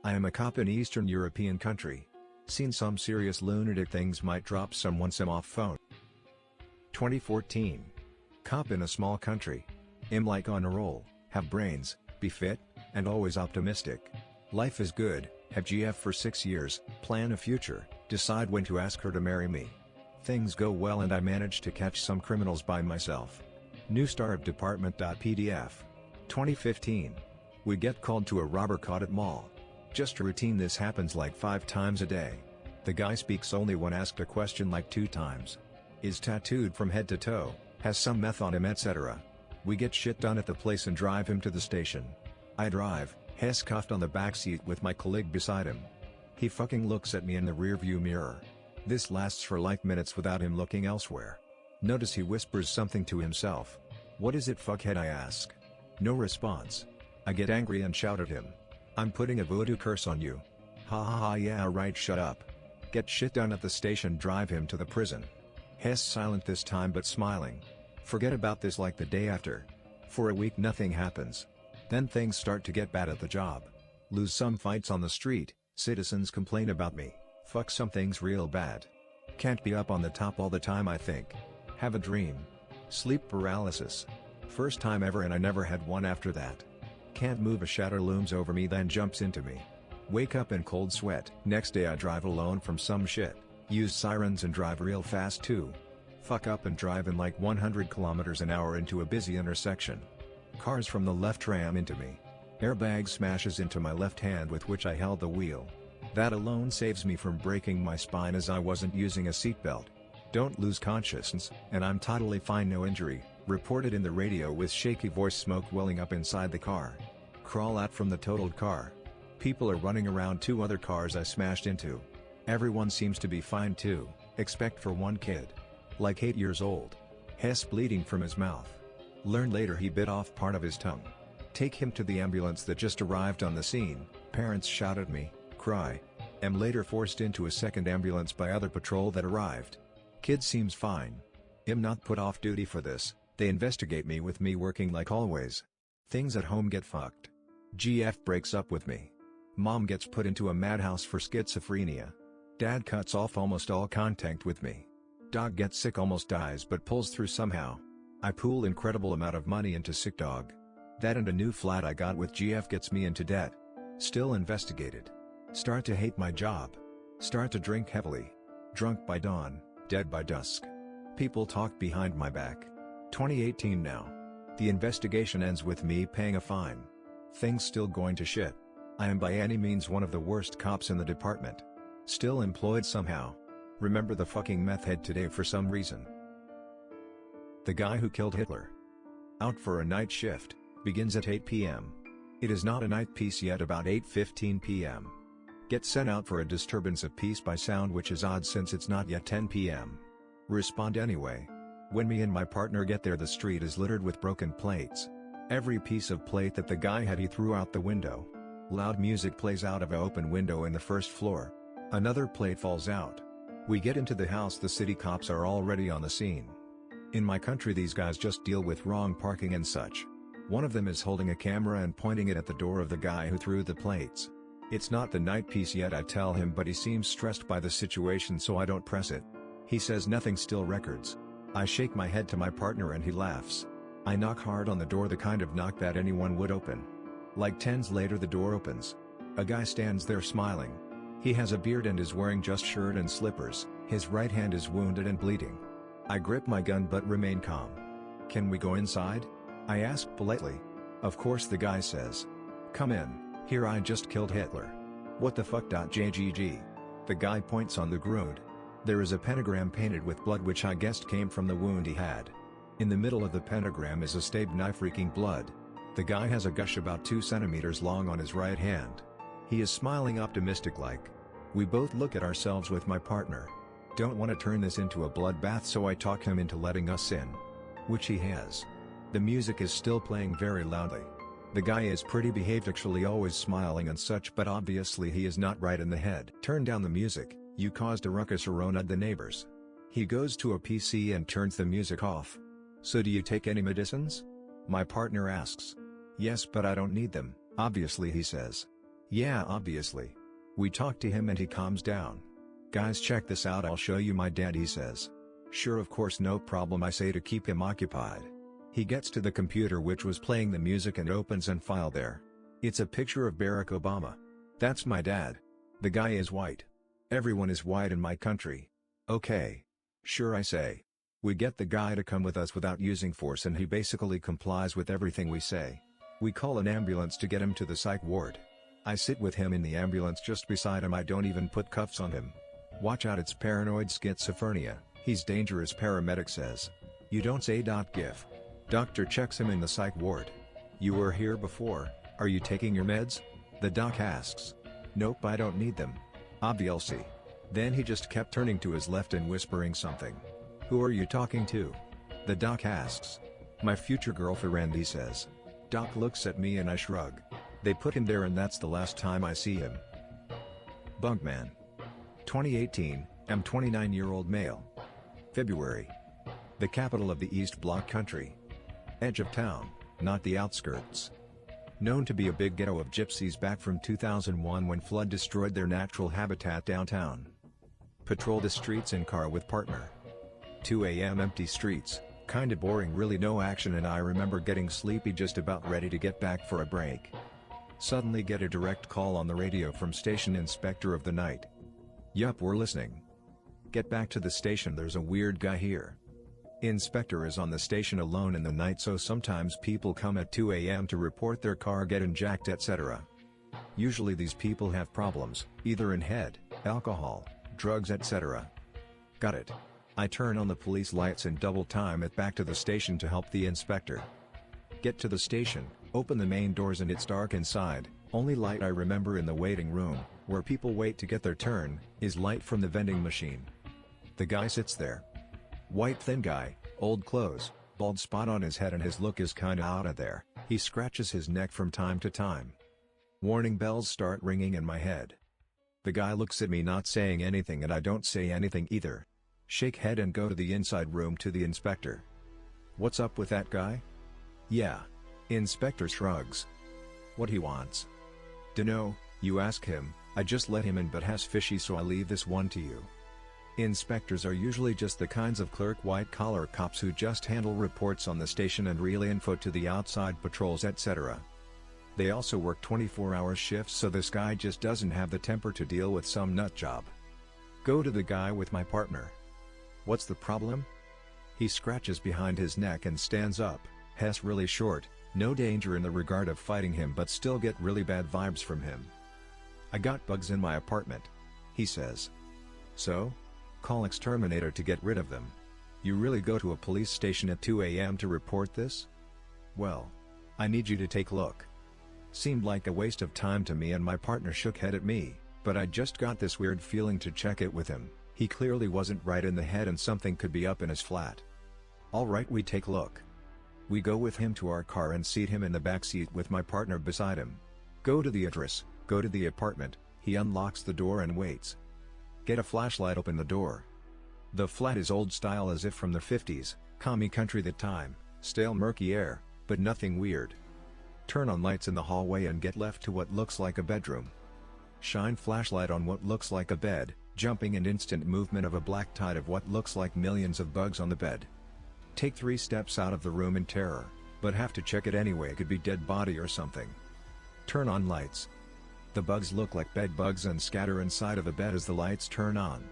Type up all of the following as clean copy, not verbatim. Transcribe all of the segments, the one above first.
I am a cop in Eastern European country. Seen some serious lunatic things might drop someone some off phone. 2014. Cop in a small country. Am like on a roll, have brains, be fit, and always optimistic. Life is good, have GF for 6 years, plan a future, decide when to ask her to marry me. Things go well and I manage to catch some criminals by myself. New star of department.pdf. 2015. We get called to a robber caught at mall. Just a routine, this happens like 5 times a day. The guy speaks only when asked a question like 2 times. Is tattooed from head to toe, has some meth on him etc. We get shit done at the place and drive him to the station. I drive, Hess cuffed on the backseat with my colleague beside him. He fucking looks at me in the rearview mirror. This lasts for like minutes without him looking elsewhere. Notice he whispers something to himself. What is it fuckhead, I ask. No response. I get angry and shout at him. I'm putting a voodoo curse on you. Ha ha ha, yeah right, shut up. Get shit done at the station, drive him to the prison. Hess silent this time but smiling. Forget about this like the day after. For a week nothing happens. Then things start to get bad at the job. Lose some fights on the street, citizens complain about me, fuck something's real bad. Can't be up on the top all the time I think. Have a dream. Sleep paralysis. First time ever and I never had one after that. Can't move, a shadow looms over me then jumps into me. Wake up in cold sweat. Next day I drive alone from some shit. Use sirens and drive real fast too. Fuck up and drive in like 100 kilometers an hour into a busy intersection. Cars from the left ram into me. Airbag smashes into my left hand with which I held the wheel. That alone saves me from breaking my spine as I wasn't using a seatbelt. Don't lose consciousness, and I'm totally fine, no injury, reported in the radio with shaky voice, smoke welling up inside the car. Crawl out from the totaled car. People are running around 2 other cars I smashed into. Everyone seems to be fine too, except for one kid. Like 8 years old. Hess bleeding from his mouth. Learned later he bit off part of his tongue. Take him to the ambulance that just arrived on the scene, parents shout at me, cry. Am later forced into a second ambulance by other patrol that arrived. Kid seems fine. Am not put off duty for this, they investigate me with me working like always. Things at home get fucked. GF breaks up with me. Mom gets put into a madhouse for schizophrenia. Dad cuts off almost all contact with me. Dog gets sick, almost dies but pulls through somehow. I pool incredible amount of money into sick dog. That and a new flat I got with GF gets me into debt. Still investigated. Start to hate my job. Start to drink heavily. Drunk by dawn, dead by dusk. People talk behind my back. 2018 now. The investigation ends with me paying a fine. Things still going to shit. I am by any means one of the worst cops in the department. Still employed somehow. Remember the fucking meth head today for some reason. The guy who killed Hitler. Out for a night shift, begins at 8 p.m. It is not a night piece yet, about 8:15 p.m. Get sent out for a disturbance of peace by sound, which is odd since it's not yet 10 p.m. Respond anyway. When me and my partner get there, the street is littered with broken plates. Every piece of plate that the guy had he threw out the window. Loud music plays out of an open window in the first floor. Another plate falls out. We get into the house, the city cops are already on the scene. In my country these guys just deal with wrong parking and such. One of them is holding a camera and pointing it at the door of the guy who threw the plates. It's not the night piece yet, I tell him, but he seems stressed by the situation so I don't press it. He says nothing, still records. I shake my head to my partner and he laughs. I knock hard on the door, the kind of knock that anyone would open. Like 10s later the door opens. A guy stands there smiling. He has a beard and is wearing just shirt and slippers, his right hand is wounded and bleeding. I grip my gun but remain calm. Can we go inside? I ask politely. Of course, the guy says. Come in, here I just killed Hitler. What the fuck? JGG. The guy points on the ground. There is a pentagram painted with blood which I guessed came from the wound he had. In the middle of the pentagram is a stabbed knife reeking blood. The guy has a gush about 2 centimeters long on his right hand. He is smiling optimistic like. We both look at ourselves with my partner. Don't want to turn this into a bloodbath, so I talk him into letting us in. Which he has. The music is still playing very loudly. The guy is pretty behaved, actually always smiling and such, but obviously he is not right in the head. Turn down the music, you caused a ruckus or annoyed the neighbors. He goes to a PC and turns the music off. So do you take any medicines? My partner asks. Yes, but I don't need them, obviously, he says. Yeah, obviously. We talk to him and he calms down. Guys, check this out, I'll show you my dad, he says. Sure, of course, no problem, I say to keep him occupied. He gets to the computer which was playing the music and opens an file there. It's a picture of Barack Obama. That's my dad. The guy is white. Everyone is white in my country. Okay. Sure, I say. We get the guy to come with us without using force and he basically complies with everything we say. We call an ambulance to get him to the psych ward. I sit with him in the ambulance just beside him, I don't even put cuffs on him. Watch out, it's paranoid schizophrenia, he's dangerous, paramedic says. You don't say. Gif. Doctor checks him in the psych ward. You were here before, are you taking your meds? The doc asks. Nope, I don't need them. Obviously. Then he just kept turning to his left and whispering something. Who are you talking to? The doc asks. My future girlfriend, he says. Doc looks at me and I shrug. They put him there and that's the last time I see him. Bunkman. 2018, I'm 29-year-old male. February. The capital of the East Bloc country. Edge of town, not the outskirts. Known to be a big ghetto of gypsies back from 2001 when flood destroyed their natural habitat downtown. Patrol the streets in car with partner. 2 a.m. empty streets, kinda boring, really no action, and I remember getting sleepy just about ready to get back for a break. Suddenly get a direct call on the radio from station inspector of the night. Yup, we're listening. Get back to the station, there's a weird guy here. Inspector is on the station alone in the night, so sometimes people come at 2 a.m. to report their car getting jacked, etc. Usually these people have problems, either in head, alcohol, drugs, etc. Got it. I turn on the police lights and double time it back to the station to help the inspector. Get to the station, open the main doors and it's dark inside, only light I remember in the waiting room, where people wait to get their turn, is light from the vending machine. The guy sits there. White thin guy, old clothes, bald spot on his head and his look is kinda outta there, he scratches his neck from time to time. Warning bells start ringing in my head. The guy looks at me not saying anything and I don't say anything either. Shake head and go to the inside room to the inspector. What's up with that guy? Yeah. Inspector shrugs. What he wants? Dunno, you ask him, I just let him in but has fishy so I leave this one to you. Inspectors are usually just the kinds of clerk white-collar cops who just handle reports on the station and relay info to the outside patrols, etc. They also work 24-hour shifts, so this guy just doesn't have the temper to deal with some nut job. Go to the guy with my partner. What's the problem? He scratches behind his neck and stands up, Hess really short, no danger in the regard of fighting him but still get really bad vibes from him. I got bugs in my apartment. He says. So? Call exterminator to get rid of them. You really go to a police station at 2 a.m. to report this? Well. I need you to take a look. Seemed like a waste of time to me and my partner shook head at me, but I just got this weird feeling to check it with him. He clearly wasn't right in the head and something could be up in his flat. Alright, we take a look. We go with him to our car and seat him in the back seat with my partner beside him. Go to the address, go to the apartment, he unlocks the door and waits. Get a flashlight, open the door. The flat is old style as if from the 50s, commie country that time, stale murky air, but nothing weird. Turn on lights in the hallway and get left to what looks like a bedroom. Shine flashlight on what looks like a bed, jumping and instant movement of a black tide of what looks like millions of bugs on the bed. Take 3 steps out of the room in terror, but have to check it anyway, could be dead body or something. Turn on lights. The bugs look like bed bugs and scatter inside of the bed as the lights turn on.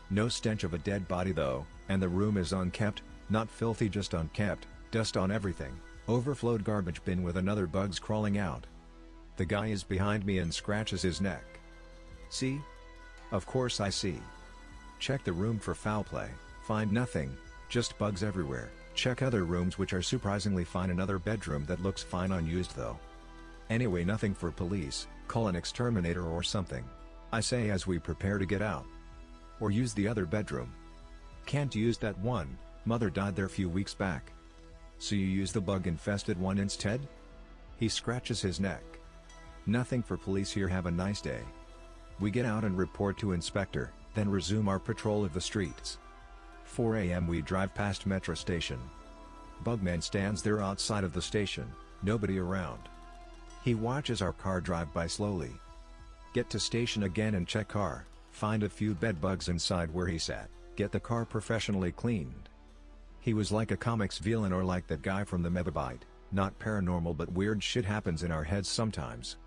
No stench of a dead body though, and the room is unkept, not filthy, just unkept, dust on everything, overflowed garbage bin with another bugs crawling out. The guy is behind me and scratches his neck. See? Of course I see. Check the room for foul play, find nothing, just bugs everywhere. Check other rooms which are surprisingly fine, another bedroom that looks fine unused though. Anyway, nothing for police, call an exterminator or something. I say as we prepare to get out. Or use the other bedroom. Can't use that one, mother died there few weeks back. So you use the bug-infested one instead? He scratches his neck. Nothing for police here, have a nice day. We get out and report to inspector, then resume our patrol of the streets. 4 a.m. we drive past metro station. Bugman stands there outside of the station, nobody around. He watches our car drive by slowly. Get to station again and check car, find a few bed bugs inside where he sat, get the car professionally cleaned. He was like a comics villain or like that guy from the Megabyte, not paranormal but weird shit happens in our heads sometimes.